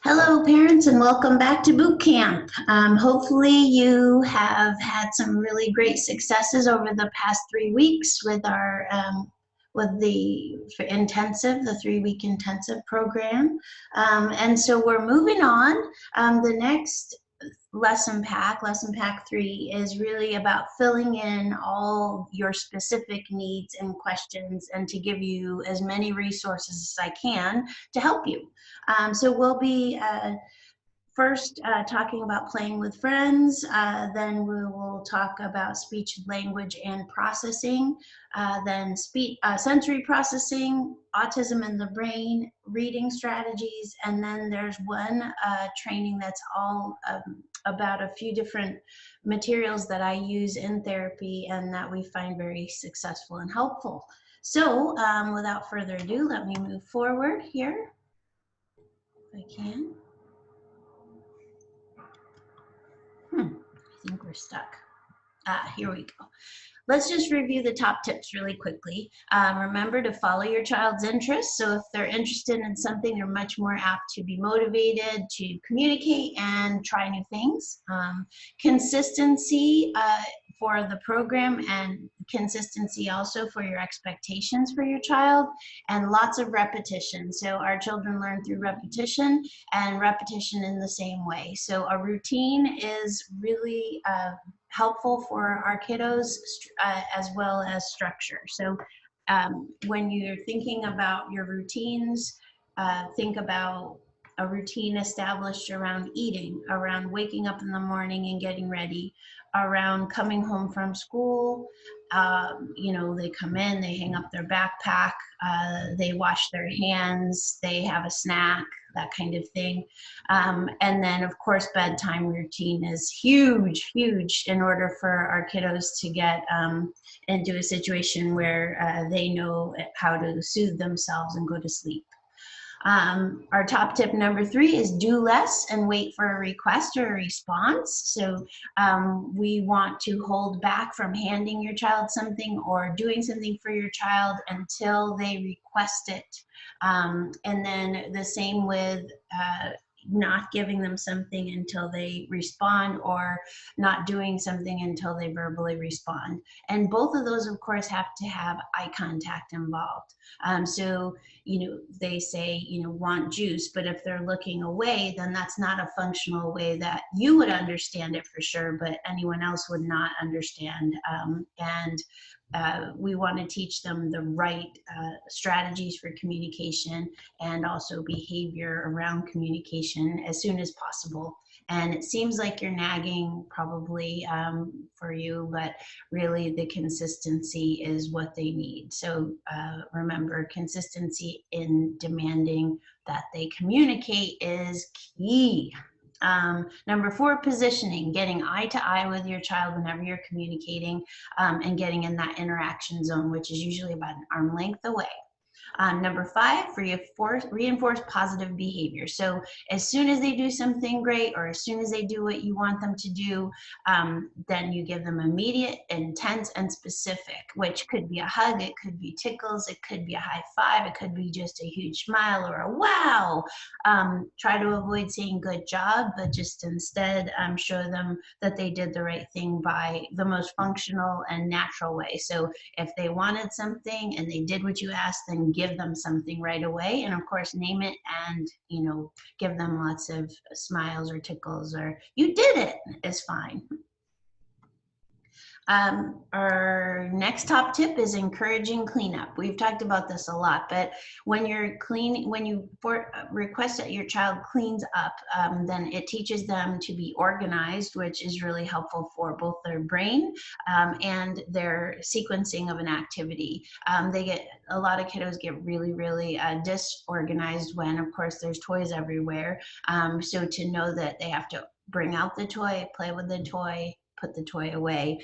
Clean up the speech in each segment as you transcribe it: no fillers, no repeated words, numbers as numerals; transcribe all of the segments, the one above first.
Hello, parents, and welcome back to Boot Camp. Hopefully, you have had some really great successes over the past 3 weeks with our intensive, the 3-week intensive program. And so we're moving on. The next lesson pack 3, is really about filling in all your specific needs and questions and to give you as many resources as I can to help you. So we'll be first talking about playing with friends, then we will talk about speech, language, and processing, then sensory processing, autism in the brain, reading strategies, and then there's one training that's all about a few different materials that I use in therapy and that we find very successful and helpful. So without further ado, let me move forward here, if I can. I think we're stuck. Here we go. Let's just review the top tips really quickly. Remember to follow your child's interests. So if they're interested in something, they're much more apt to be motivated to communicate and try new things. Consistency for the program and consistency also for your expectations for your child, and lots of repetition. So our children learn through repetition and repetition in the same way. So a routine is really helpful for our kiddos as well as structure. So when you're thinking about your routines, think about a routine established around eating, around waking up in the morning and getting ready, around coming home from school. You know, they come in, they hang up their backpack, they wash their hands, they have a snack, that kind of thing. And then, of course, bedtime routine is huge, huge in order for our kiddos to get into a situation where they know how to soothe themselves and go to sleep. Our top tip number 3 is do less and wait for a request or a response. So we want to hold back from handing your child something or doing something for your child until they request it. And then the same with not giving them something until they respond, or not doing something until they verbally respond. And both of those, of course, have to have eye contact involved. So, you know, they say, you know, want juice, but if they're looking away, then that's not a functional way that you would understand it for sure, but anyone else would not understand. We want to teach them the right strategies for communication and also behavior around communication as soon as possible. And it seems like you're nagging probably for you, but really the consistency is what they need. So remember, consistency in demanding that they communicate is key. Number 4, positioning, getting eye to eye with your child whenever you're communicating, and getting in that interaction zone, which is usually about an arm length away. Number 5, reinforce positive behavior. So as soon as they do something great, or as soon as they do what you want them to do, then you give them immediate, intense, and specific, which could be a hug, it could be tickles, it could be a high five, it could be just a huge smile or a wow. Try to avoid saying good job, but just instead show them that they did the right thing by the most functional and natural way. So if they wanted something and they did what you asked, then give them something right away. And of course, name it and, you know, give them lots of smiles or tickles, or you did it is fine. Our next top tip is encouraging cleanup. We've talked about this a lot, but when you're when you request that your child cleans up, then it teaches them to be organized, which is really helpful for both their brain and their sequencing of an activity. A lot of kiddos get really, really disorganized when, of course, there's toys everywhere. So to know that they have to bring out the toy, play with the toy, put the toy away,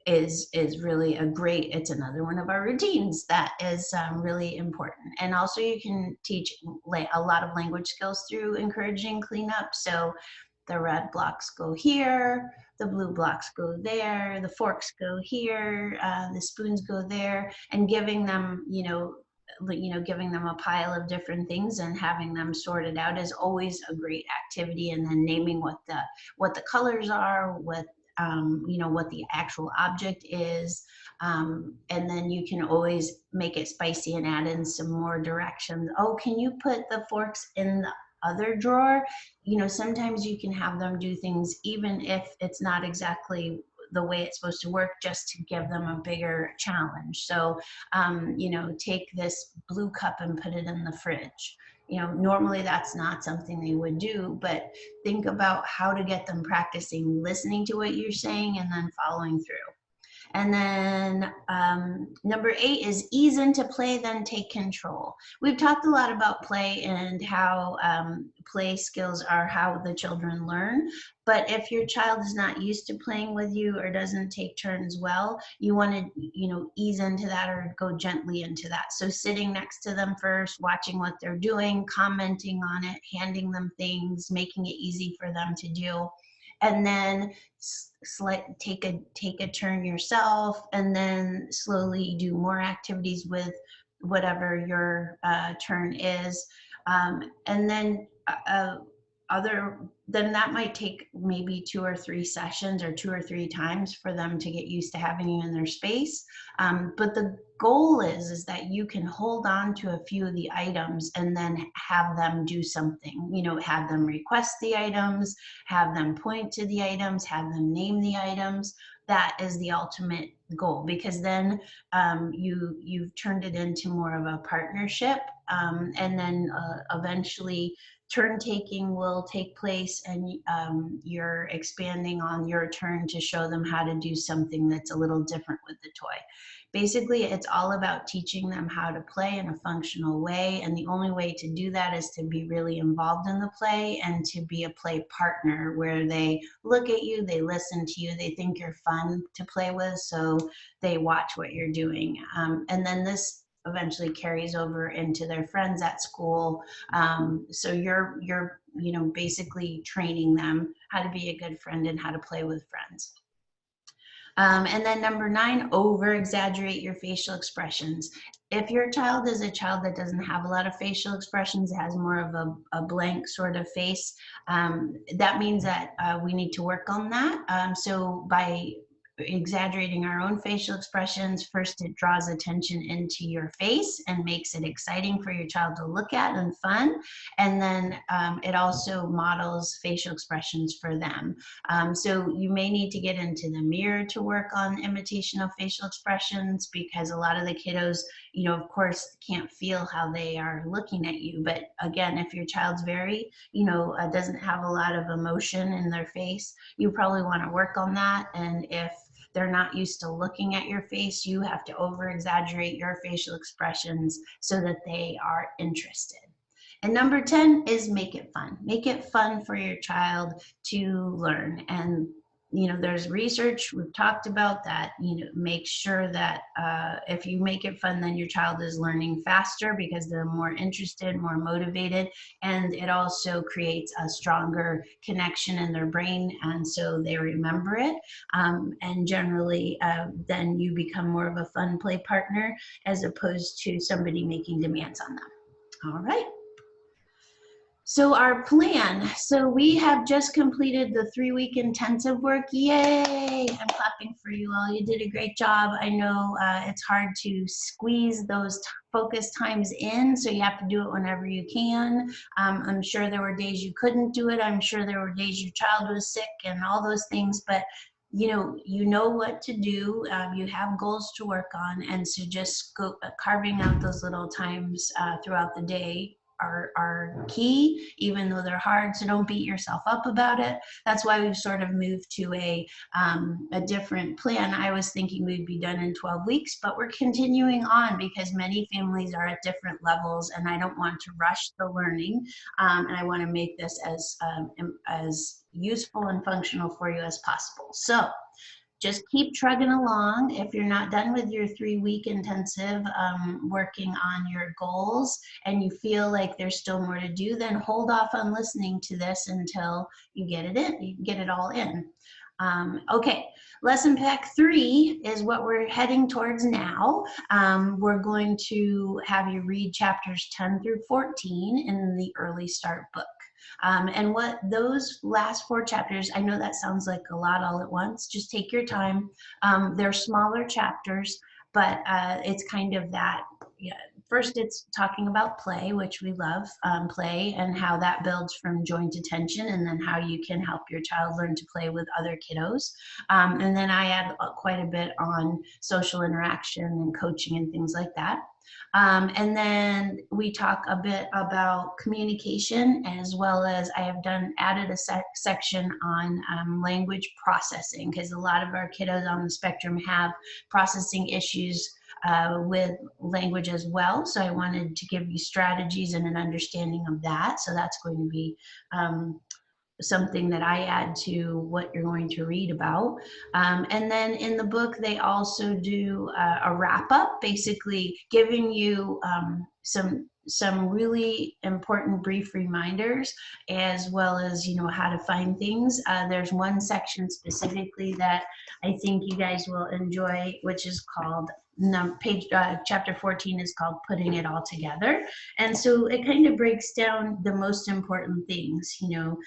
is really it's another one of our routines that is really important. And also you can teach a lot of language skills through encouraging cleanup. So the red blocks go here, the blue blocks go there, the forks go here, the spoons go there, and giving them, you know, giving them a pile of different things and having them sort it out is always a great activity. And then naming what the colors are, what what the actual object is. And then you can always make it spicy and add in some more directions. Oh, can you put the forks in the other drawer? Sometimes you can have them do things even if it's not exactly the way it's supposed to work, just to give them a bigger challenge. So, take this blue cup and put it in the fridge. Normally that's not something they would do, but think about how to get them practicing listening to what you're saying and then following through. And then number 8 is ease into play, then take control. We've talked a lot about play and how play skills are how the children learn. But if your child is not used to playing with you or doesn't take turns well, you want to, ease into that or go gently into that. So sitting next to them first, watching what they're doing, commenting on it, handing them things, making it easy for them to do. And then take a turn yourself, and then slowly do more activities with whatever your turn is. And then then that might take maybe 2 or 3 sessions or 2 or 3 times for them to get used to having you in their space. But the goal is that you can hold on to a few of the items and then have them do something, have them request the items, have them point to the items, have them name the items. That is the ultimate goal, because then you've turned it into more of a partnership, and then eventually turn taking will take place, and you're expanding on your turn to show them how to do something that's a little different with the toy. Basically, it's all about teaching them how to play in a functional way, and the only way to do that is to be really involved in the play and to be a play partner where they look at you, they listen to you, they think you're fun to play with, so they watch what you're doing. And then this eventually carries over into their friends at school. So you're basically training them how to be a good friend and how to play with friends. And then number 9, over exaggerate your facial expressions. If your child is a child that doesn't have a lot of facial expressions, has more of a blank sort of face, that means that we need to work on that. So by exaggerating our own facial expressions, first it draws attention into your face and makes it exciting for your child to look at and fun. And then it also models facial expressions for them. So you may need to get into the mirror to work on imitation of facial expressions, because a lot of the kiddos, of course, can't feel how they are looking at you. But again, if your child's very, doesn't have a lot of emotion in their face, you probably want to work on that. And if they're not used to looking at your face, you have to over exaggerate your facial expressions so that they are interested. And number 10 is make it fun. Make it fun for your child to learn. And there's research we've talked about that, make sure that if you make it fun, then your child is learning faster because they're more interested, more motivated, and it also creates a stronger connection in their brain, and so they remember it. And generally, then you become more of a fun play partner as opposed to somebody making demands on them. All right. So our plan, so we have just completed the 3-week intensive work. Yay, I'm clapping for you all. You did a great job. I know it's hard to squeeze those focus times in, so you have to do it whenever you can. I'm sure there were days you couldn't do it. I'm sure there were days your child was sick and all those things, but you know what to do. You have goals to work on, and so just carving out those little times throughout the day are key, even though they're hard. So don't beat yourself up about it. That's why we've sort of moved to a different plan. I was thinking we'd be done in 12 weeks, but we're continuing on because many families are at different levels, and I don't want to rush the learning. And I want to make this as useful and functional for you as possible. So just keep trugging along. If you're not done with your 3-week intensive working on your goals and you feel like there's still more to do, then hold off on listening to this until you get it in, you get it all in. Okay, lesson pack 3 is what we're heading towards now. We're going to have you read chapters 10 through 14 in the Early Start book. And what those last 4 chapters, I know that sounds like a lot all at once. Just take your time. They're smaller chapters, but it's kind of that. Yeah. First, it's talking about play, which we love, play, and how that builds from joint attention, and then how you can help your child learn to play with other kiddos. And then I add quite a bit on social interaction and coaching and things like that. And then we talk a bit about communication, as well as I have added a section on language processing, because a lot of our kiddos on the spectrum have processing issues with language as well. So I wanted to give you strategies and an understanding of that. So that's going to be something that I add to what you're going to read about. And then in the book, they also do a wrap up, basically giving you some really important brief reminders, as well as, you know, how to find things. There's one section specifically that I think you guys will enjoy, which is called chapter 14 is called Putting It All Together. And so it kind of breaks down the most important things, you know,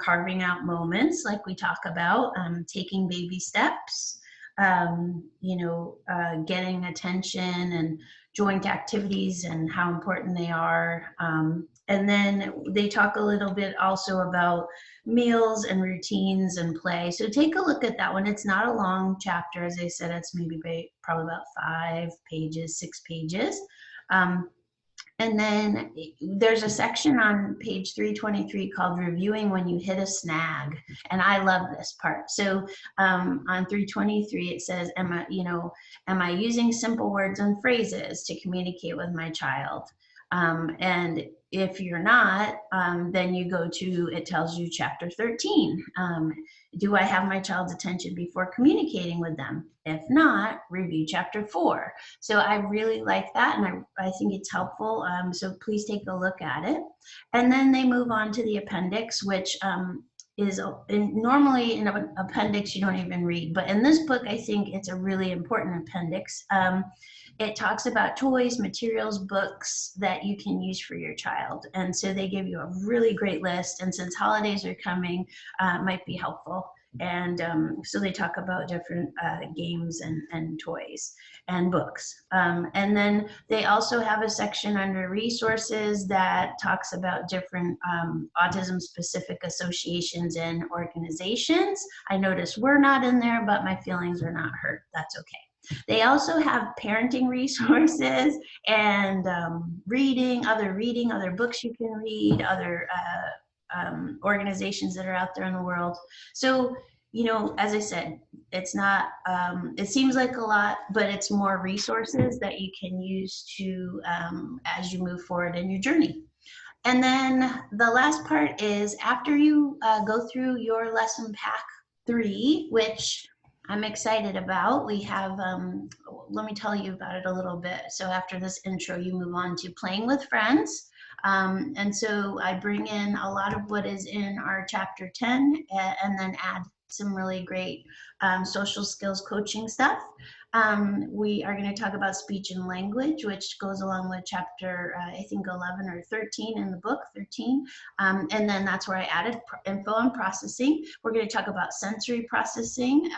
carving out moments like we talk about, taking baby steps, you know, getting attention and joint activities and how important they are. And then they talk a little bit also about meals and routines and play. So take a look at that one. It's not a long chapter. As I said, it's maybe probably about 5 pages, 6 pages. And then there's a section on page 323 called Reviewing When You Hit a Snag. And I love this part. So on 323, it says, am I using simple words and phrases to communicate with my child? And if you're not, then you go to, it tells you chapter 13. Do I have my child's attention before communicating with them? If not, review chapter 4. So I really like that, and I think it's helpful. So please take a look at it. And then they move on to the appendix, which is normally in an appendix you don't even read, but in this book I think it's a really important appendix. It talks about toys, materials, books that you can use for your child, and so they give you a really great list, and since holidays are coming, it might be helpful. And so they talk about different games and toys and books. And then they also have a section under resources that talks about different autism-specific associations and organizations. I noticed we're not in there, but my feelings are not hurt. That's okay. They also have parenting resources and other books you can read, other organizations that are out there in the world. So, you know, as I said, it's not, it seems like a lot, but it's more resources that you can use to, as you move forward in your journey. And then the last part is after you go through your lesson pack 3, which I'm excited about. We have, let me tell you about it a little bit. So after this intro, you move on to playing with friends. And so I bring in a lot of what is in our chapter 10 and then add some really great social skills coaching stuff. We are going to talk about speech and language, which goes along with chapter, I think 11 or 13 in the book, 13. And then that's where I added info on processing. We're going to talk about sensory processing,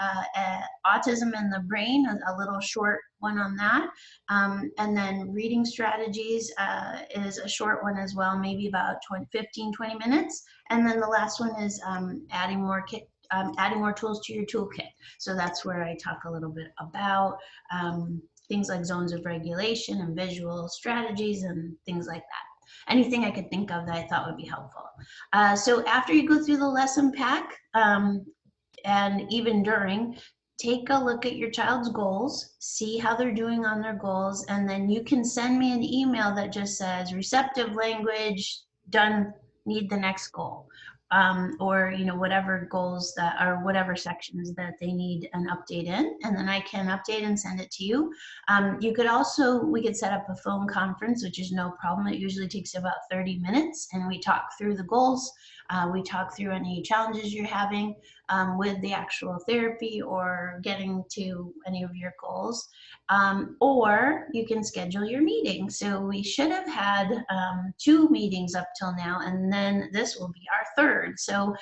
autism in the brain, a little short one on that. And then reading strategies is a short one as well, maybe about 15, 20 minutes. And then the last one is adding more tools to your toolkit. So that's where I talk a little bit about things like zones of regulation and visual strategies and things like that. Anything I could think of that I thought would be helpful. So after you go through the lesson pack, and even during, take a look at your child's goals, see how they're doing on their goals, and then you can send me an email that just says receptive language, done, need the next goal. Or, you know, whatever goals that or whatever sections that they need an update in, and then I can update and send it to you. We could set up a phone conference, which is no problem. It usually takes about 30 minutes, and we talk through the goals. We talk through any challenges you're having. with the actual therapy or getting to any of your goals. Or you can schedule your meeting. So we should have had 2 meetings up till now, and then this will be our third. So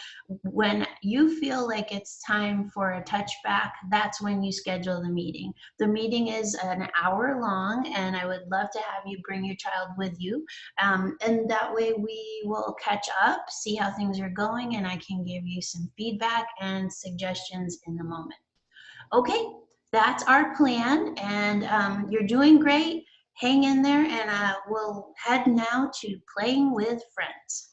when you feel like it's time for a touchback, that's when you schedule the meeting. The meeting is an hour long, and I would love to have you bring your child with you. And that way we will catch up, see how things are going, and I can give you some feedback and suggestions in the moment. Okay, that's our plan, and you're doing great. Hang in there, and we'll head now to playing with friends.